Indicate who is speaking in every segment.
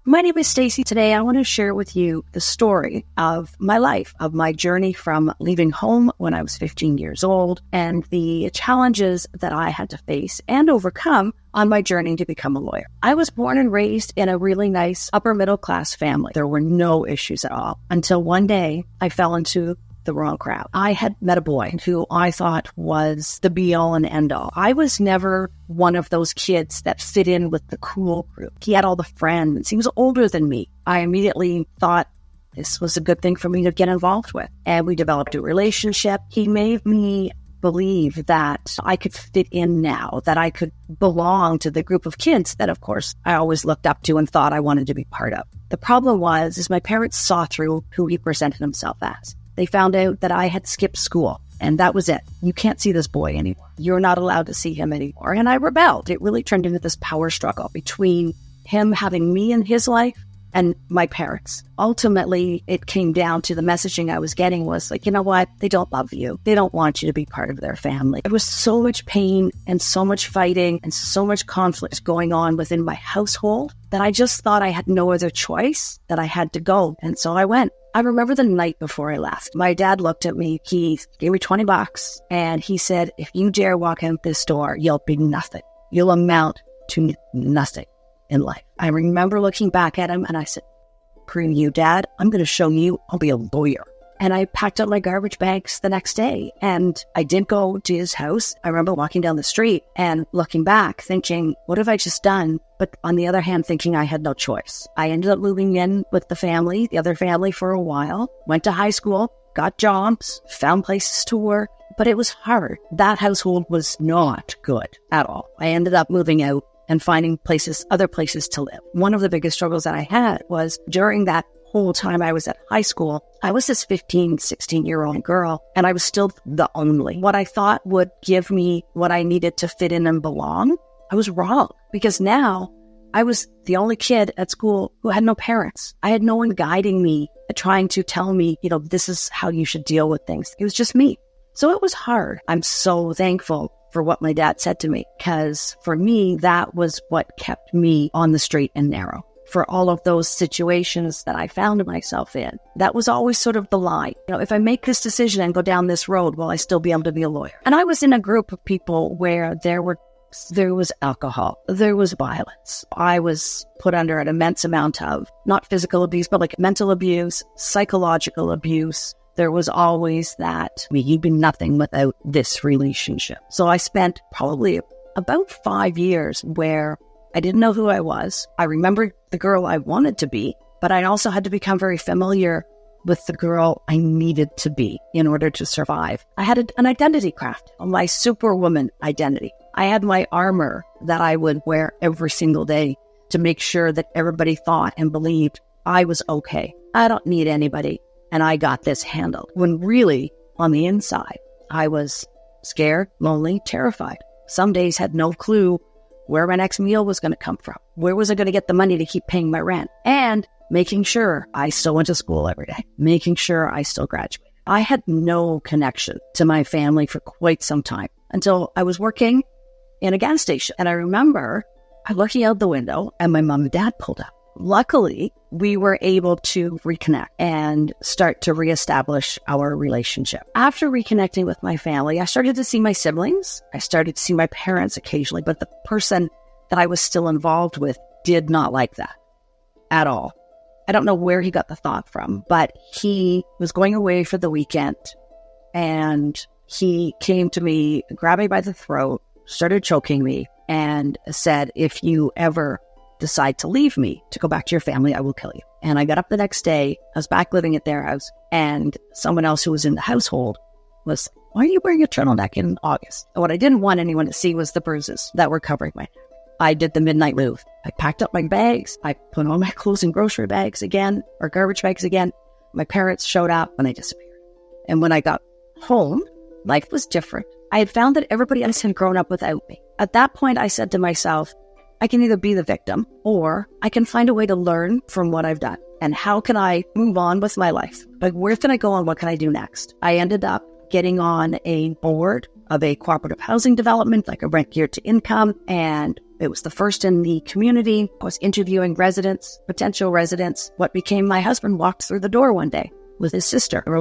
Speaker 1: My name is Stacey. Today, I want to share with you the story of my life, of my journey from leaving home when I was 15 years old and the challenges that I had to face and overcome on my journey to become a lawyer. I was born and raised in a really nice upper middle class family. There were no issues at all until one day I fell into the wrong crowd. I had met a boy who I thought was the be-all and end-all. I was never one of those kids that fit in with the cool group. He had all the friends. He was older than me. I immediately thought this was a good thing for me to get involved with. And we developed a relationship. He made me believe that I could fit in now, that I could belong to the group of kids that, of course, I always looked up to and thought I wanted to be part of. The problem is my parents saw through who he presented himself as. They found out that I had skipped school, and that was it. You can't see this boy anymore. You're not allowed to see him anymore. And I rebelled. It really turned into this power struggle between him having me in his life and my parents. Ultimately, it came down to the messaging I was getting was like, you know what? They don't love you. They don't want you to be part of their family. There was so much pain and so much fighting and so much conflict going on within my household that I just thought I had no other choice, that I had to go. And so I went. I remember the night before I left, my dad looked at me, he gave me $20 and he said, if you dare walk out this door, you'll be nothing. You'll amount to nothing in life. I remember looking back at him and I said, screw you, Dad, I'm going to show you I'll be a lawyer. And I packed up my garbage bags the next day and I did go to his house. I remember walking down the street and looking back thinking, what have I just done? But on the other hand, thinking I had no choice. I ended up moving in with the other family for a while, went to high school, got jobs, found places to work, but it was hard. That household was not good at all. I ended up moving out and finding other places to live. One of the biggest struggles that I had was during that whole time I was at high school, I was this 15, 16-year-old girl, and I was still the only. What I thought would give me what I needed to fit in and belong, I was wrong. Because now I was the only kid at school who had no parents. I had no one guiding me, trying to tell me, this is how you should deal with things. It was just me. So it was hard. I'm so thankful for what my dad said to me, because for me, that was what kept me on the straight and narrow. For all of those situations that I found myself in, that was always sort of the line. If I make this decision and go down this road, will I still be able to be a lawyer? And I was in a group of people where there was alcohol, there was violence. I was put under an immense amount of, not physical abuse, but like mental abuse, psychological abuse. There was always that, you'd be nothing without this relationship. So I spent probably about 5 years where I didn't know who I was. I remembered the girl I wanted to be, but I also had to become very familiar with the girl I needed to be in order to survive. I had an identity craft, my superwoman identity. I had my armor that I would wear every single day to make sure that everybody thought and believed I was okay. I don't need anybody, and I got this handled. When really, on the inside, I was scared, lonely, terrified. Some days had no clue where my next meal was going to come from. Where was I going to get the money to keep paying my rent? And making sure I still went to school every day, making sure I still graduated. I had no connection to my family for quite some time until I was working in a gas station. And I remember looking out the window and my mom and dad pulled up. Luckily, we were able to reconnect and start to reestablish our relationship. After reconnecting with my family, I started to see my siblings. I started to see my parents occasionally, but the person that I was still involved with did not like that at all. I don't know where he got the thought from, but he was going away for the weekend and he came to me, grabbed me by the throat, started choking me, and said, if you ever decide to leave me to go back to your family, I will kill you. And I got up the next day, I was back living at their house, and someone else who was in the household was, why are you wearing a turtleneck in August? And what I didn't want anyone to see was the bruises that were covering my neck. I did the midnight move. I packed up my bags. I put all my clothes in grocery bags again, or garbage bags again. My parents showed up and they disappeared. And when I got home, life was different. I had found that everybody else had grown up without me. At that point, I said to myself, I can either be the victim or I can find a way to learn from what I've done. And how can I move on with my life? Like, where can I go and what can I do next? I ended up getting on a board of a cooperative housing development, like a rent geared to income, and It was the first in the community. I was interviewing residents, potential residents. What became my husband walked through the door one day with his sister. They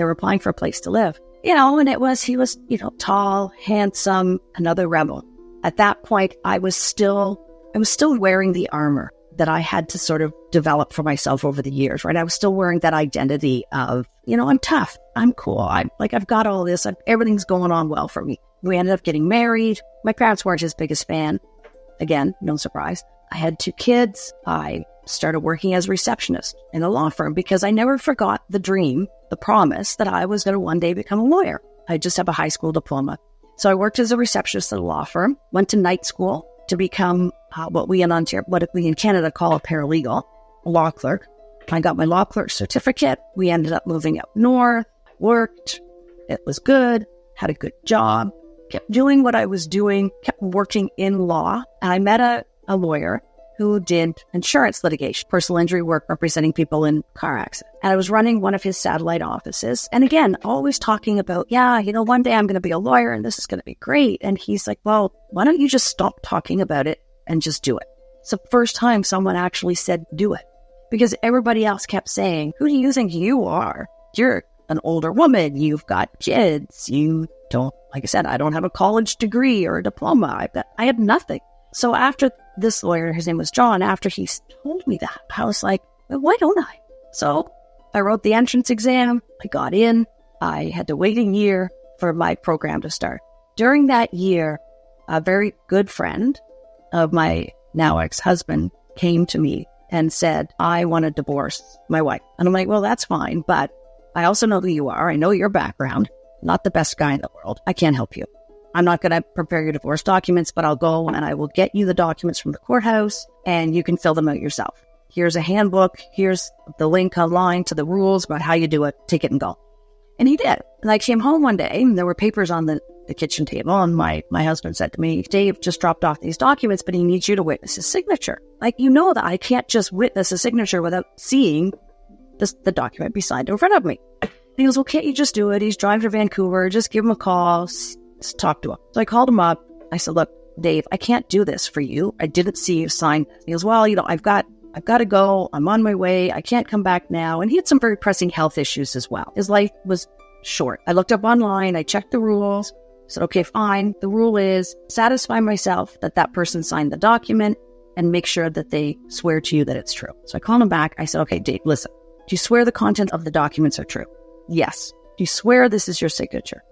Speaker 1: were applying for a place to live. And he was, tall, handsome, another rebel. At that point, I was still wearing the armor that I had to sort of develop for myself over the years, right? I was still wearing that identity of, I'm tough, I'm cool, I've got all this, everything's going on well for me. We ended up getting married. My parents weren't his biggest fan. Again, no surprise. I had 2 kids. I started working as a receptionist in a law firm because I never forgot the dream, the promise that I was going to one day become a lawyer. I just have a high school diploma. So I worked as a receptionist at a law firm, went to night school to become what we in Canada call a paralegal, a law clerk. I got my law clerk certificate. We ended up moving up north, worked. It was good, had a good job, kept doing what I was doing, kept working in law. And I met a lawyer who did insurance litigation, personal injury work representing people in car accidents. And I was running one of his satellite offices. And again, always talking about, one day I'm going to be a lawyer and this is going to be great. And he's like, well, why don't you just stop talking about it and just do it? It's the first time someone actually said, do it. Because everybody else kept saying, who do you think you are? You're an older woman. You've got kids. You don't, like I said, I don't have a college degree or a diploma. I had nothing. So after this lawyer, his name was John, after he told me that, I was like, well, why don't I? So I wrote the entrance exam. I got in. I had to wait a year for my program to start. During that year, a very good friend of my now ex-husband came to me and said, I want to divorce my wife. And I'm like, well, that's fine, but I also know who you are. I know your background. Not the best guy in the world. I can't help you. I'm not going to prepare your divorce documents, but I'll go and I will get you the documents from the courthouse and you can fill them out yourself. Here's a handbook. Here's the link online to the rules about how you do it. Take it and go. And he did. And I came home one day and there were papers on the kitchen table. And my husband said to me, Dave just dropped off these documents, but he needs you to witness his signature. Like, that I can't just witness a signature without seeing the document be signed in front of me. And he goes, well, can't you just do it? He's driving to Vancouver. Just give him a call. Talk to him. So I called him up. I said, look, Dave, I can't do this for you. I didn't see you sign this. He goes, well, I've got to go. I'm on my way. I can't come back now. And he had some very pressing health issues as well. His life was short. I looked up online. I checked the rules. I said, okay, fine. The rule is satisfy myself that person signed the document and make sure that they swear to you that it's true. So I called him back. I said, okay, Dave, listen, do you swear the content of the documents are true? Yes. Do you swear this is your signature?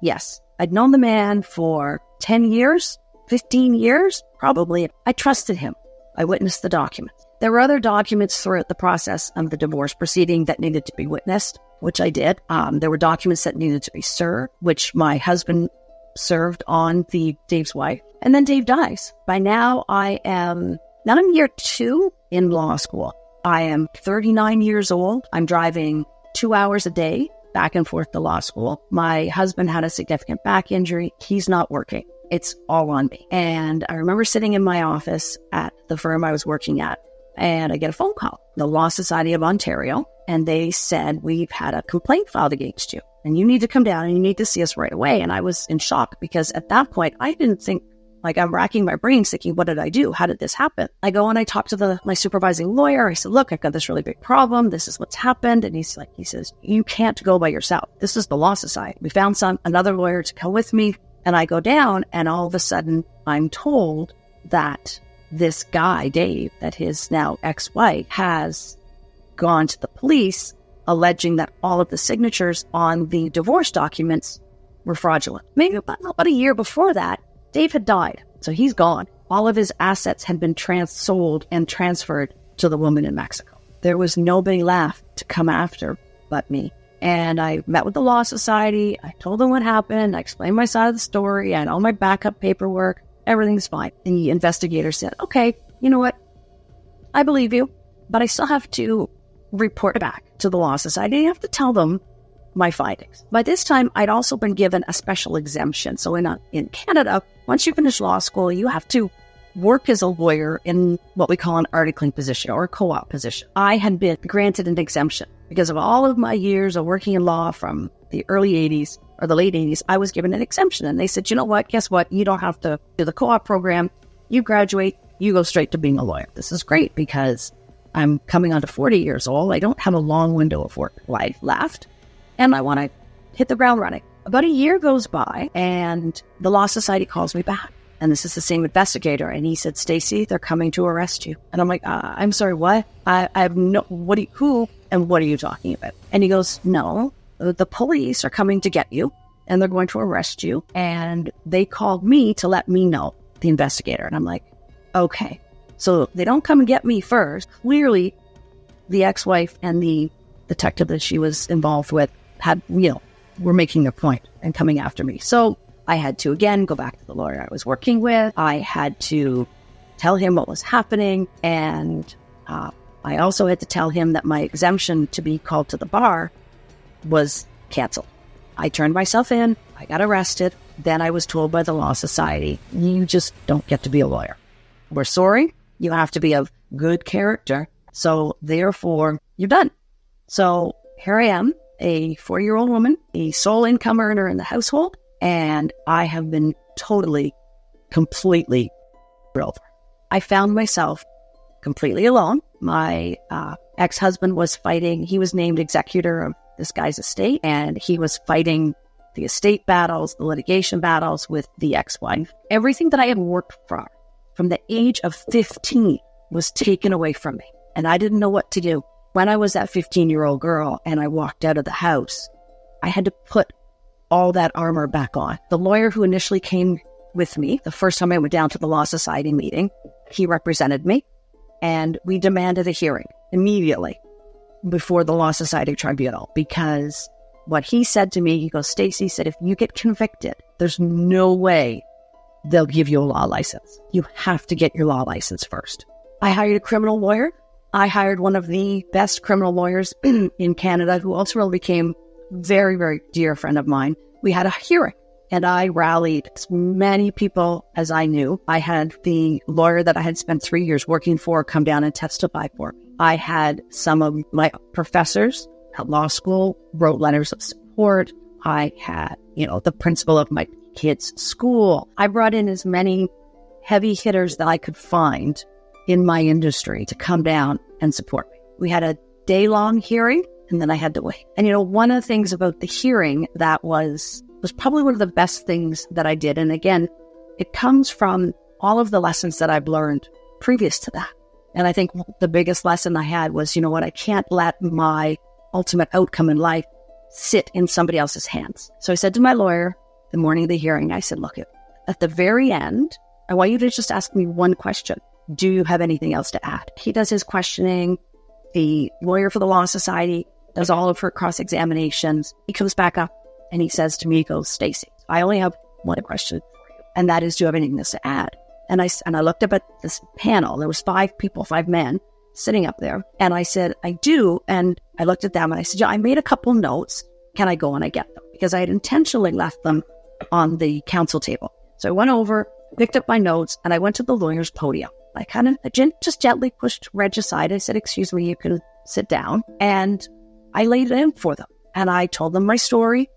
Speaker 1: Yes. I'd known the man for 10 years, 15 years, probably. I trusted him. I witnessed the documents. There were other documents throughout the process of the divorce proceeding that needed to be witnessed, which I did. There were documents that needed to be served, which my husband served on Dave's wife. And then Dave dies. By now, I'm year 2 in law school. I am 39 years old. I'm driving 2 hours a day back and forth to law school. My husband had a significant back injury. He's not working. It's all on me. And I remember sitting in my office at the firm I was working at, and I get a phone call, the Law Society of Ontario, and they said, we've had a complaint filed against you, and you need to come down and you need to see us right away. And I was in shock because at that point, I didn't think, I'm racking my brains thinking, what did I do? How did this happen? I go and I talk to my supervising lawyer. I said, look, I've got this really big problem. This is what's happened. And he says, you can't go by yourself. This is the Law Society. We found another lawyer to come with me. And I go down and all of a sudden I'm told that this guy, Dave, that his now ex-wife has gone to the police alleging that all of the signatures on the divorce documents were fraudulent. Maybe about a year before that, Dave had died, so he's gone. All of his assets had been sold and transferred to the woman in Mexico. There was nobody left to come after but me. And I met with the Law Society. I told them what happened. I explained my side of the story. I had all my backup paperwork. Everything's fine. And the investigator said, okay, you know what? I believe you, but I still have to report back to the Law Society. I have to tell them my findings. By this time, I'd also been given a special exemption. So in Canada, once you finish law school, you have to work as a lawyer in what we call an articling position or a co-op position. I had been granted an exemption because of all of my years of working in law from the early 80s or the late 80s. I was given an exemption, and they said, you know what? Guess what? You don't have to do the co-op program. you graduate, you go straight to being a lawyer. This is great because I'm coming on to 40 years old. I don't have a long window of work life left, and I want to hit the ground running. About a year goes by, and the Law Society calls me back. And this is the same investigator. And he said, Stacey, they're coming to arrest you. And I'm like, I'm sorry, what? I have no, who and what are you talking about? And he goes, no, the police are coming to get you and they're going to arrest you. And they called me to let me know, the investigator. And I'm like, okay. So they don't come and get me first. Clearly, the ex-wife and the detective that she was involved with had, were making their point and coming after me. So I had to, again, go back to the lawyer I was working with. I had to tell him what was happening. And I also had to tell him that my exemption to be called to the bar was canceled. I turned myself in. I got arrested. Then I was told by the Law Society, you just don't get to be a lawyer. We're sorry. You have to be of good character. So therefore, you're done. So here I am, a 4-year-old woman, a sole income earner in the household. And I have been totally, completely thrilled. I found myself completely alone. My ex-husband was fighting. He was named executor of this guy's estate, and he was fighting the estate battles, the litigation battles with the ex-wife. Everything that I had worked for from the age of 15 was taken away from me, and I didn't know what to do. When I was that 15-year-old girl and I walked out of the house, I had to put all that armor back on. The lawyer who initially came with me, the first time I went down to the Law Society meeting, he represented me, and we demanded a hearing immediately before the Law Society tribunal, because what he said to me, he goes, Stacey said, if you get convicted, there's no way they'll give you a law license. You have to get your law license first. I hired a criminal lawyer. I hired one of the best criminal lawyers in Canada, who ultimately became very, very dear friend of mine. We had a hearing, and I rallied as many people as I knew. I had the lawyer that I had spent 3 years working for come down and testify for me. I had some of my professors at law school wrote letters of support. I had, the principal of my kids' school. I brought in as many heavy hitters that I could find in my industry to come down and support me. We had a day-long hearing, and then I had to wait. And, one of the things about the hearing that was probably one of the best things that I did. And again, it comes from all of the lessons that I've learned previous to that. And I think the biggest lesson I had was, I can't let my ultimate outcome in life sit in somebody else's hands. So I said to my lawyer the morning of the hearing, I said, look, at the very end, I want you to just ask me one question. Do you have anything else to add? He does his questioning. The lawyer for the Law Society does all of her cross-examinations. He comes back up and he says to me, he goes, Stacey, I only have one question for you. And that is, do you have anything else to add? And I looked up at this panel. There was 5 people, 5 men sitting up there. And I said, I do. And I looked at them and I said, yeah, I made a couple notes. Can I go and I get them? Because I had intentionally left them on the counsel table. So I went over, picked up my notes, and I went to the lawyer's podium. I just gently pushed Reg aside. I said, excuse me, you can sit down. And I laid it in for them. And I told them my story.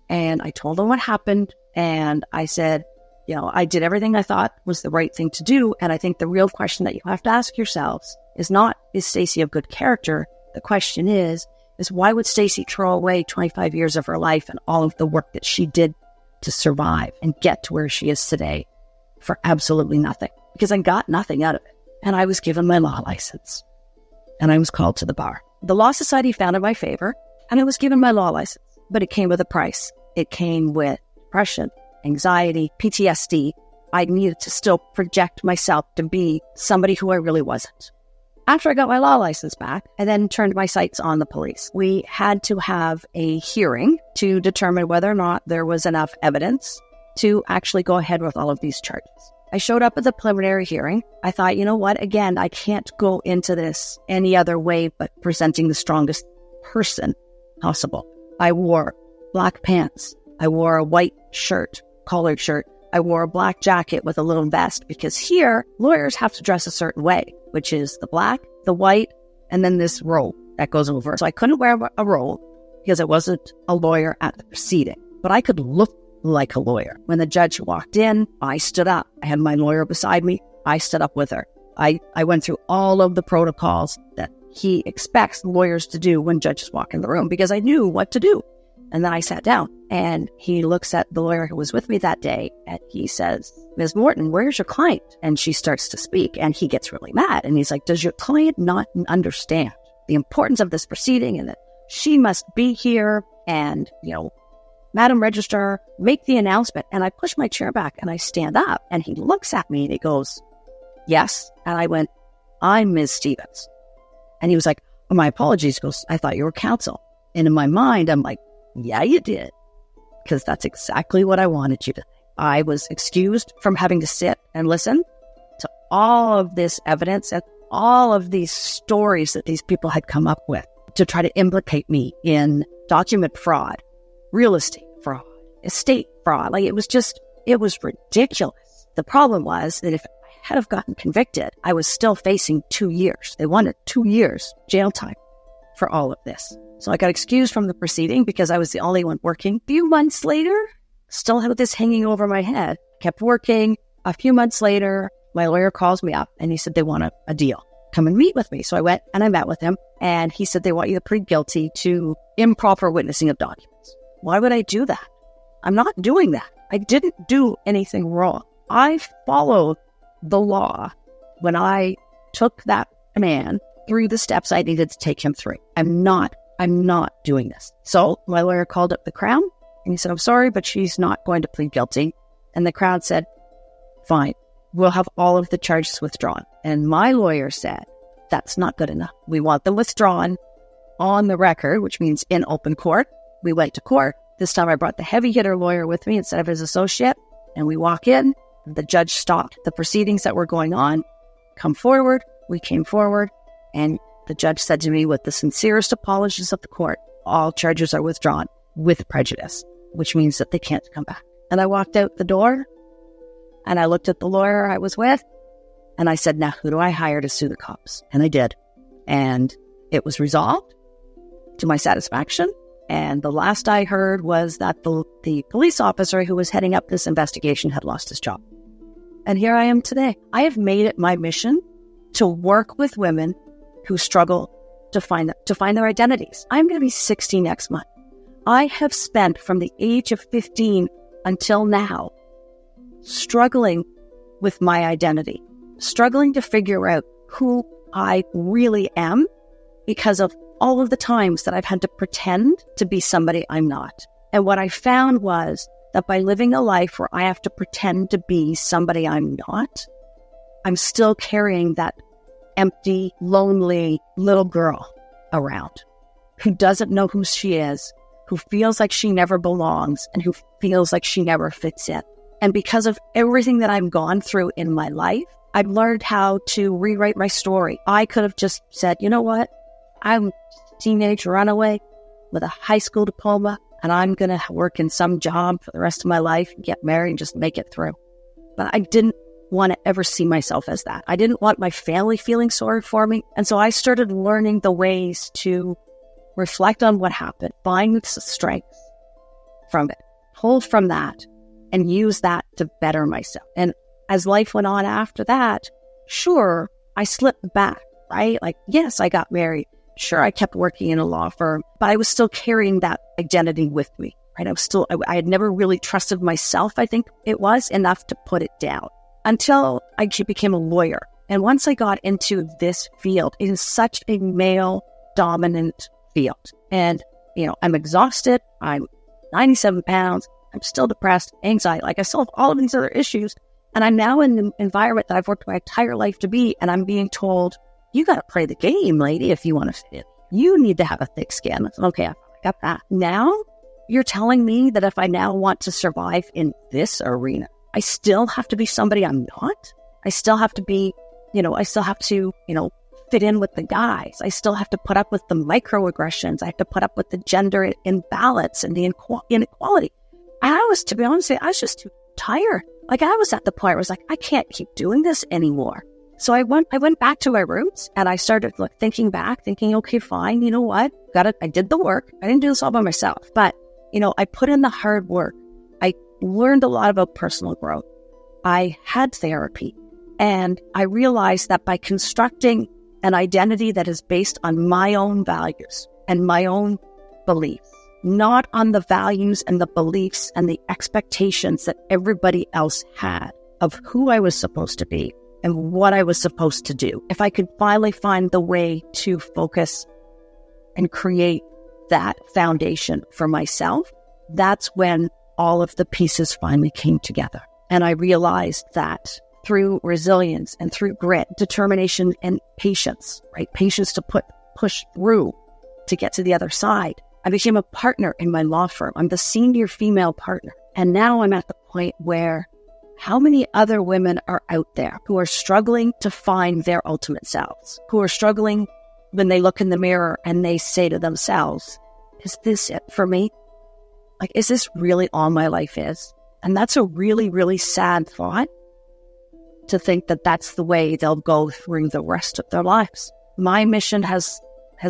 Speaker 1: And I told them what happened. And I said, I did everything I thought was the right thing to do. And I think the real question that you have to ask yourselves is not, is Stacey of good character? The question is why would Stacey throw away 25 years of her life and all of the work that she did to survive and get to where she is today for absolutely nothing? Because I got nothing out of it. And I was given my law license. And I was called to the bar. The Law Society found in my favor, and I was given my law license. But it came with a price. It came with depression, anxiety, PTSD. I needed to still project myself to be somebody who I really wasn't. After I got my law license back, I then turned my sights on the police. We had to have a hearing to determine whether or not there was enough evidence to actually go ahead with all of these charges. I showed up at the preliminary hearing. I thought, you know what? Again, I can't go into this any other way but presenting the strongest person possible. I wore black pants. I wore a white shirt, collared shirt. I wore a black jacket with a little vest because here, lawyers have to dress a certain way, which is the black, the white, and then this robe that goes over. So I couldn't wear a robe because I wasn't a lawyer at the proceeding, but I could look like a lawyer. When the judge walked in, I stood up. I had my lawyer beside me. I stood up with her. I went through all of the protocols that he expects lawyers to do when judges walk in the room because I knew what to do. And then I sat down and he looks at the lawyer who was with me that day and he says, Ms. Morton, where's your client? And she starts to speak and he gets really mad. And he's like, does your client not understand the importance of this proceeding and that she must be here and, Madam Registrar, make the announcement. And I push my chair back and I stand up and he looks at me and he goes, yes. And I went, I'm Ms. Stevens. And he was like, oh, my apologies. He goes, I thought you were counsel. And in my mind, I'm like, yeah, you did. Because that's exactly what I wanted you to think. I was excused from having to sit and listen to all of this evidence and all of these stories that these people had come up with to try to implicate me in document fraud, real estate fraud, estate fraud. Like it was ridiculous. The problem was that if I had have gotten convicted, I was still facing 2 years. They wanted 2 years jail time for all of this. So I got excused from the proceeding because I was the only one working. A few months later, still had this hanging over my head. Kept working. A few months later, my lawyer calls me up and he said they want a deal. Come and meet with me. So I went and I met with him and he said they want you to plead guilty to improper witnessing of documents. Why would I do that? I'm not doing that. I didn't do anything wrong. I followed the law when I took that man through the steps I needed to take him through. I'm not doing this. So my lawyer called up the Crown and he said, I'm sorry, but she's not going to plead guilty. And the Crown said, fine, we'll have all of the charges withdrawn. And my lawyer said, that's not good enough. We want them withdrawn on the record, which means in open court. We went to court. This time I brought the heavy hitter lawyer with me instead of his associate. And we walk in. The judge stopped the proceedings that were going on. Come forward. We came forward. And the judge said to me with the sincerest apologies of the court, all charges are withdrawn with prejudice, which means that they can't come back. And I walked out the door and I looked at the lawyer I was with and I said, now who do I hire to sue the cops? And I did. And it was resolved to my satisfaction. And the last I heard was that the police officer who was heading up this investigation had lost his job. And here I am today. I have made it my mission to work with women who struggle to find their identities. I'm going to be 60 next month. I have spent from the age of 15 until now struggling with my identity, struggling to figure out who I really am because of all of the times that I've had to pretend to be somebody I'm not. And what I found was that by living a life where I have to pretend to be somebody I'm not, I'm still carrying that empty, lonely little girl around who doesn't know who she is, who feels like she never belongs, and who feels like she never fits in. And because of everything that I've gone through in my life, I've learned how to rewrite my story. I could have just said, you know what? I'm a teenage runaway with a high school diploma, and I'm going to work in some job for the rest of my life, get married, and just make it through. But I didn't want to ever see myself as that. I didn't want my family feeling sorry for me. And so I started learning the ways to reflect on what happened, find the strengths from it, pull from that, and use that to better myself. And as life went on after that, sure, I slipped back, right? Like, yes, I got married. Sure, I kept working in a law firm, but I was still carrying that identity with me, right? I had never really trusted myself, I think it was, enough to put it down until I became a lawyer. And once I got into this field, it is such a male-dominant field. And, I'm exhausted. I'm 97 pounds. I'm still depressed, anxiety. Like I still have all of these other issues. And I'm now in the environment that I've worked my entire life to be. And I'm being told, you got to play the game, lady, if you want to fit in. You need to have a thick skin. I said, okay, I got that. Now you're telling me that if I now want to survive in this arena, I still have to be somebody I'm not. I still have to be, fit in with the guys. I still have to put up with the microaggressions. I have to put up with the gender imbalance and the inequality. To be honest, I was just too tired. Like I was at the point where I was like, I can't keep doing this anymore. So I went back to my roots and I started thinking, okay, fine. You know what? I did the work. I didn't do this all by myself, but I put in the hard work. learned a lot about personal growth. I had therapy, and I realized that by constructing an identity that is based on my own values and my own beliefs, not on the values and the beliefs and the expectations that everybody else had of who I was supposed to be and what I was supposed to do. If I could finally find the way to focus and create that foundation for myself, that's when all of the pieces finally came together. And I realized that through resilience and through grit, determination and patience, right? Patience to push through to get to the other side. I became a partner in my law firm. I'm the senior female partner. And now I'm at the point where how many other women are out there who are struggling to find their ultimate selves, who are struggling when they look in the mirror and they say to themselves, is this it for me? Like, is this really all my life is? And that's a really, really sad thought, to think that that's the way they'll go through the rest of their lives. My mission has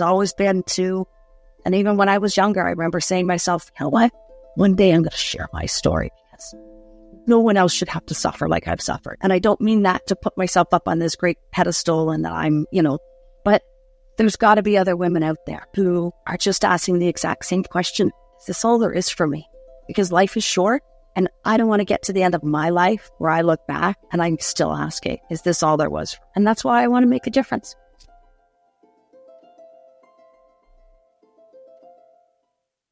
Speaker 1: always been to, and even when I was younger, I remember saying to myself, you know what? One day I'm going to share my story, because no one else should have to suffer like I've suffered. And I don't mean that to put myself up on this great pedestal and that I'm, but there's got to be other women out there who are just asking the exact same question. Is this all there is for me? Because life is short, and I don't want to get to the end of my life where I look back and I'm still asking, is this all there was? And that's why I want to make a difference.